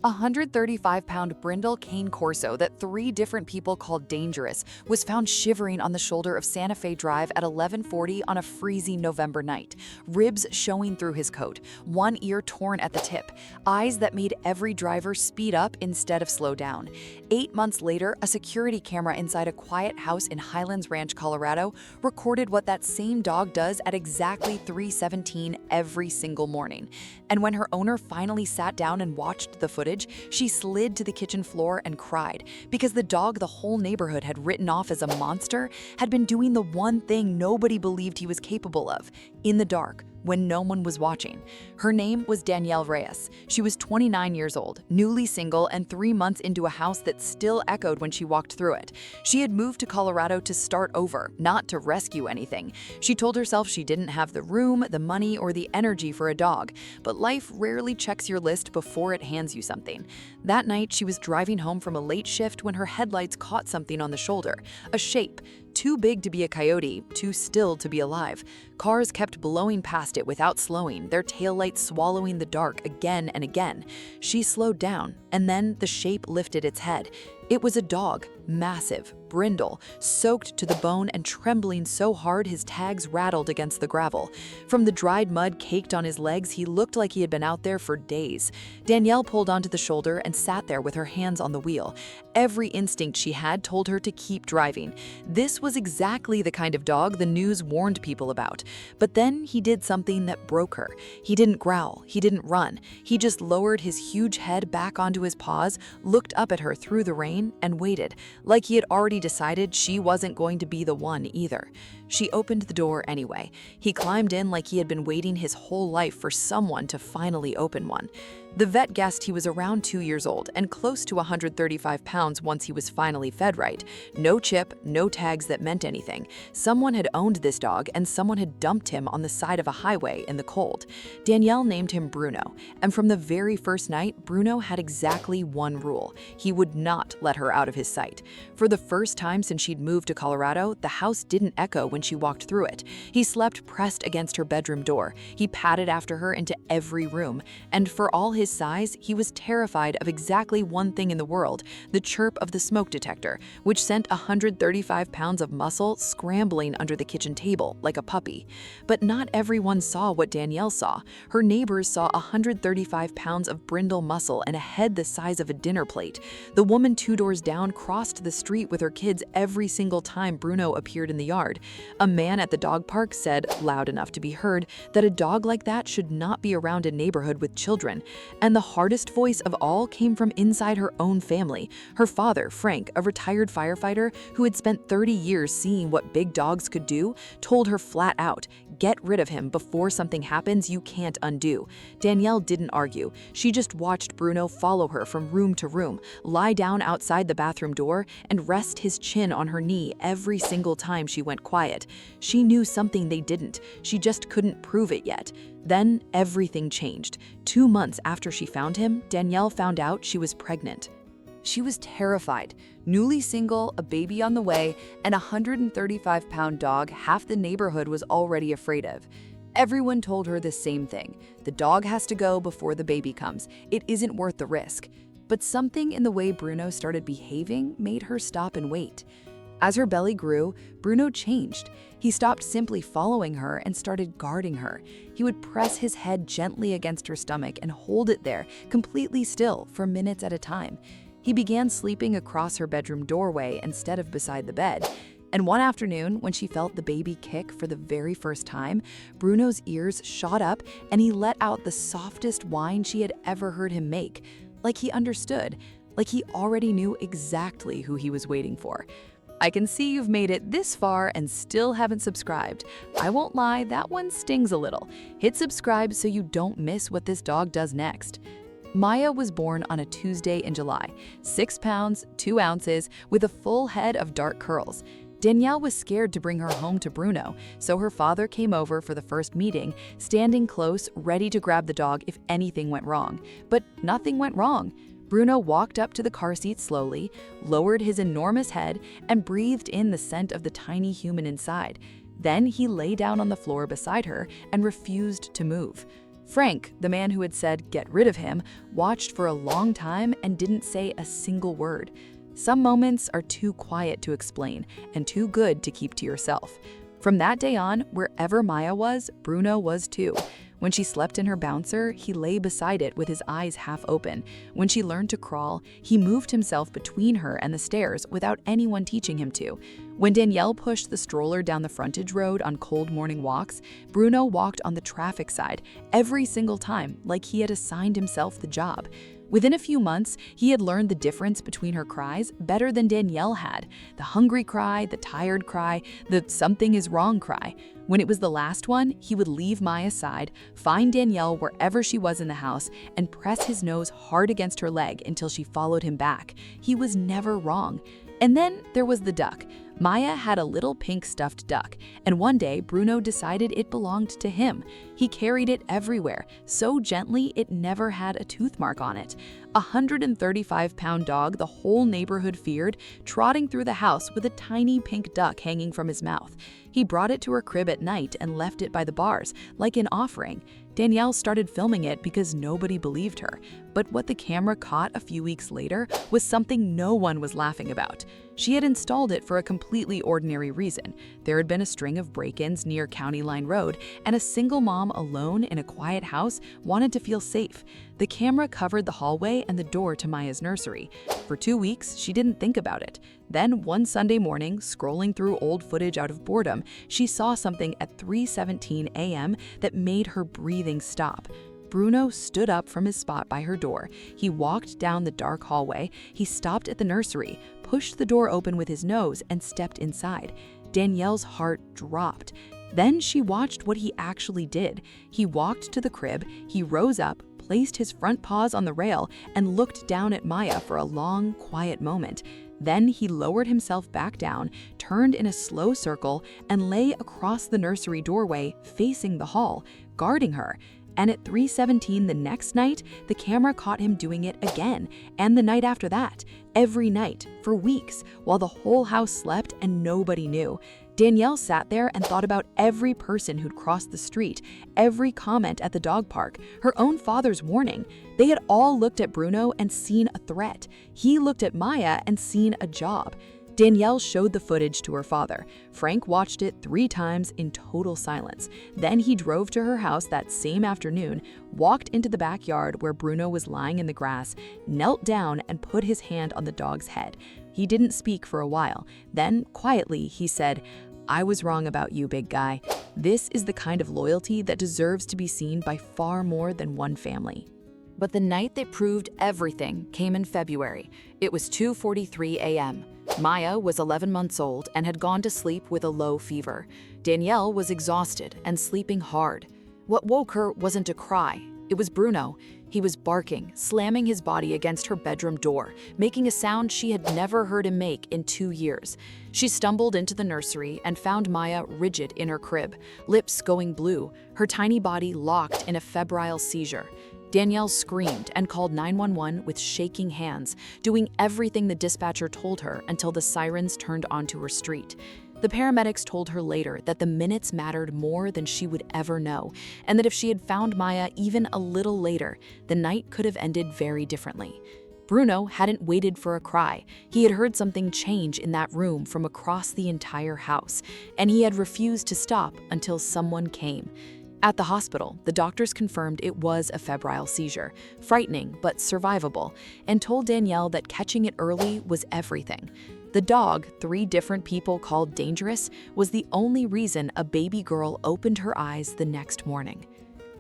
A 135-pound brindle Cane Corso that 3 different people called dangerous was found shivering on the shoulder of Santa Fe Drive at 11:40 on a freezing November night, ribs showing through his coat, one ear torn at the tip, eyes that made every driver speed up instead of slow down. 8 months later, a security camera inside a quiet house in Highlands Ranch, Colorado, recorded what that same dog does at exactly 3:17 every single morning. And when her owner finally sat down and watched the footage, she slid to the kitchen floor and cried because the dog the whole neighborhood had written off as a monster had been doing the one thing nobody believed he was capable of, in the dark, when no one was watching. Her name was Danielle Reyes. She was 29 years old, newly single, and 3 months into a house that still echoed when she walked through it. She had moved to Colorado to start over, not to rescue anything. She told herself she didn't have the room, the money, or the energy for a dog, but life rarely checks your list before it hands you something. That night, she was driving home from a late shift when her headlights caught something on the shoulder, a shape. Too big to be a coyote, too still to be alive. Cars kept blowing past it without slowing, their taillights swallowing the dark again and again. She slowed down, and then the shape lifted its head. It was a dog, massive, brindle, soaked to the bone and trembling so hard his tags rattled against the gravel. From the dried mud caked on his legs, he looked like he had been out there for days. Danielle pulled onto the shoulder and sat there with her hands on the wheel. Every instinct she had told her to keep driving. This was exactly the kind of dog the news warned people about. But then he did something that broke her. He didn't growl, he didn't run. He just lowered his huge head back onto his paws, looked up at her through the rain, and waited, like he had already decided she wasn't going to be the one either. She opened the door anyway. He climbed in like he had been waiting his whole life for someone to finally open one. The vet guessed he was around 2 years old and close to 135 pounds once he was finally fed right. No chip, no tags that meant anything. Someone had owned this dog and someone had dumped him on the side of a highway in the cold. Danielle named him Bruno, and from the very first night, Bruno had exactly one rule. He would not let her out of his sight. For the first time since she'd moved to Colorado, the house didn't echo when she walked through it. He slept pressed against her bedroom door. He padded after her into every room, and for all his size, he was terrified of exactly one thing in the world, the chirp of the smoke detector, which sent 135 pounds of muscle scrambling under the kitchen table like a puppy. But not everyone saw what Danielle saw. Her neighbors saw 135 pounds of brindle muscle and a head the size of a dinner plate. The woman 2 doors down crossed the street with her kids every single time Bruno appeared in the yard. A man at the dog park said, loud enough to be heard, that a dog like that should not be around a neighborhood with children. And the hardest voice of all came from inside her own family. Her father, Frank, a retired firefighter who had spent 30 years seeing what big dogs could do, told her flat out, "Get rid of him before something happens you can't undo." Danielle didn't argue. She just watched Bruno follow her from room to room, lie down outside the bathroom door, and rest his chin on her knee every single time she went quiet. She knew something they didn't. She just couldn't prove it yet. Then everything changed. 2 months after she found him, Danielle found out she was pregnant. She was terrified. Newly single, a baby on the way, and a 135-pound dog half the neighborhood was already afraid of. Everyone told her the same thing. The dog has to go before the baby comes. It isn't worth the risk. But something in the way Bruno started behaving made her stop and wait. As her belly grew, Bruno changed. He stopped simply following her and started guarding her. He would press his head gently against her stomach and hold it there, completely still, for minutes at a time. He began sleeping across her bedroom doorway instead of beside the bed. And one afternoon, when she felt the baby kick for the very first time, Bruno's ears shot up and he let out the softest whine she had ever heard him make. Like he understood, like he already knew exactly who he was waiting for. I can see you've made it this far and still haven't subscribed. I won't lie, that one stings a little. Hit subscribe so you don't miss what this dog does next. Maya was born on a Tuesday in July, 6 pounds, 2 ounces, with a full head of dark curls. Danielle was scared to bring her home to Bruno, so her father came over for the first meeting, standing close, ready to grab the dog if anything went wrong. But nothing went wrong. Bruno walked up to the car seat slowly, lowered his enormous head, and breathed in the scent of the tiny human inside. Then he lay down on the floor beside her and refused to move. Frank, the man who had said, "Get rid of him," watched for a long time and didn't say a single word. Some moments are too quiet to explain and too good to keep to yourself. From that day on, wherever Maya was, Bruno was too. When she slept in her bouncer, he lay beside it with his eyes half open. When she learned to crawl, he moved himself between her and the stairs without anyone teaching him to. When Danielle pushed the stroller down the frontage road on cold morning walks, Bruno walked on the traffic side every single time, like he had assigned himself the job. Within a few months, he had learned the difference between her cries better than Danielle had. The hungry cry, the tired cry, the something is wrong cry. When it was the last one, he would leave Maya's side, find Danielle wherever she was in the house, and press his nose hard against her leg until she followed him back. He was never wrong. And then there was the duck. Maya had a little pink stuffed duck, and one day Bruno decided it belonged to him. He carried it everywhere, so gently it never had a tooth mark on it. A 135-pound dog the whole neighborhood feared, trotting through the house with a tiny pink duck hanging from his mouth. He brought it to her crib at night and left it by the bars, like an offering. Danielle started filming it because nobody believed her. But what the camera caught a few weeks later was something no one was laughing about. She had installed it for a completely ordinary reason. There had been a string of break-ins near County Line Road, and a single mom alone in a quiet house wanted to feel safe. The camera covered the hallway and the door to Maya's nursery. For 2 weeks, she didn't think about it. Then one Sunday morning, scrolling through old footage out of boredom, she saw something at 3:17 a.m. that made her breathing stop. Bruno stood up from his spot by her door. He walked down the dark hallway. He stopped at the nursery, pushed the door open with his nose, and stepped inside. Danielle's heart dropped. Then she watched what he actually did. He walked to the crib, he rose up, placed his front paws on the rail, and looked down at Maya for a long, quiet moment. Then he lowered himself back down, turned in a slow circle, and lay across the nursery doorway, facing the hall, guarding her. And at 3:17 the next night, the camera caught him doing it again, and the night after that, every night, for weeks, while the whole house slept and nobody knew. Danielle sat there and thought about every person who'd crossed the street, every comment at the dog park, her own father's warning. They had all looked at Bruno and seen a threat. He looked at Maya and seen a job. Danielle showed the footage to her father. Frank watched it 3 times in total silence. Then he drove to her house that same afternoon, walked into the backyard where Bruno was lying in the grass, knelt down and put his hand on the dog's head. He didn't speak for a while. Then, quietly, he said, "I was wrong about you, big guy." This is the kind of loyalty that deserves to be seen by far more than one family. But the night that proved everything came in February. It was 2:43 a.m. Maya was 11 months old and had gone to sleep with a low fever. Danielle was exhausted and sleeping hard. What woke her wasn't a cry. It was Bruno. He was barking, slamming his body against her bedroom door, making a sound she had never heard him make in 2 years. She stumbled into the nursery and found Maya rigid in her crib, lips going blue, her tiny body locked in a febrile seizure. Danielle screamed and called 911 with shaking hands, doing everything the dispatcher told her until the sirens turned onto her street. The paramedics told her later that the minutes mattered more than she would ever know, and that if she had found Maya even a little later, the night could have ended very differently. Bruno hadn't waited for a cry. He had heard something change in that room from across the entire house, and he had refused to stop until someone came. At the hospital, the doctors confirmed it was a febrile seizure, frightening but survivable, and told Danielle that catching it early was everything. The dog 3 different people called dangerous was the only reason a baby girl opened her eyes the next morning.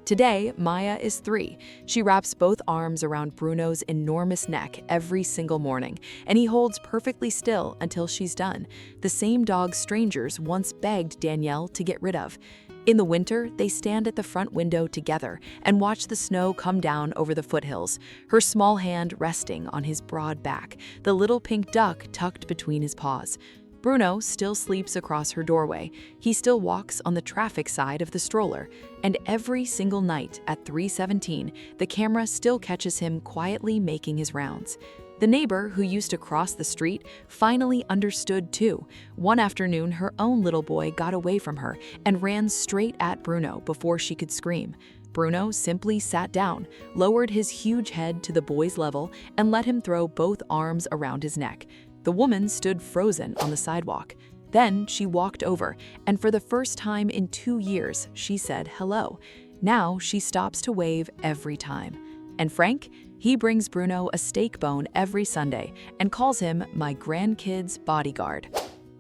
Today, Maya is 3. She wraps both arms around Bruno's enormous neck every single morning, and he holds perfectly still until she's done, the same dog strangers once begged Danielle to get rid of. In the winter, they stand at the front window together and watch the snow come down over the foothills, her small hand resting on his broad back, the little pink duck tucked between his paws. Bruno still sleeps across her doorway. He still walks on the traffic side of the stroller. And every single night at 3:17, the camera still catches him quietly making his rounds. The neighbor who used to cross the street finally understood too. One afternoon, her own little boy got away from her and ran straight at Bruno before she could scream. Bruno simply sat down, lowered his huge head to the boy's level, and let him throw both arms around his neck. The woman stood frozen on the sidewalk. Then she walked over, and for the first time in 2 years, she said hello. Now she stops to wave every time. And Frank? He brings Bruno a steak bone every Sunday and calls him my grandkid's bodyguard.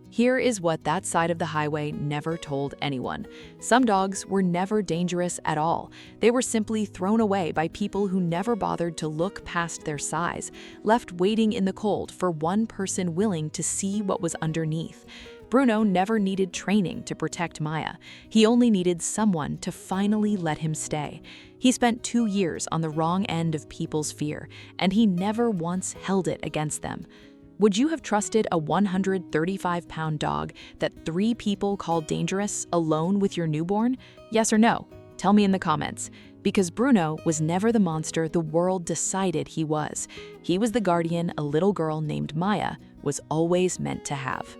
Here is what that side of the highway never told anyone. Some dogs were never dangerous at all. They were simply thrown away by people who never bothered to look past their size, left waiting in the cold for one person willing to see what was underneath. Bruno never needed training to protect Maya. He only needed someone to finally let him stay. He spent 2 years on the wrong end of people's fear, and he never once held it against them. Would you have trusted a 135-pound dog that 3 people called dangerous alone with your newborn? Yes or no? Tell me in the comments. Because Bruno was never the monster the world decided he was. He was the guardian a little girl named Maya was always meant to have.